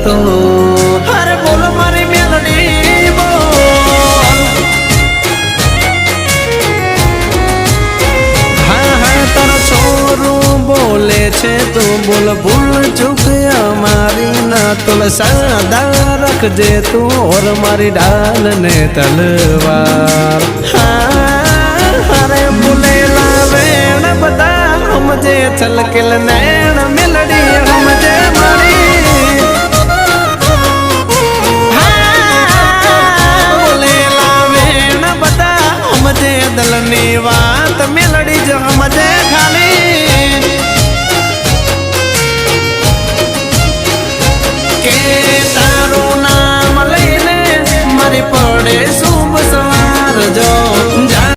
તું અરે બોલ મારી મેલડી બોલ હા હા તારો છોરું બોલે છે તું બોલ ભૂલ ચૂક અમારી ના તુલ સાદા રાખજે તું ઓર મારી ડાલ ને તલવાર અરે બોલેલા વેણ બધા સમજે છલકેલ નૈણ મેલડી સમજે મારી બોલેલા વેણ બધા સમજે દલની વાત મેલડી જ સમજે ખાલી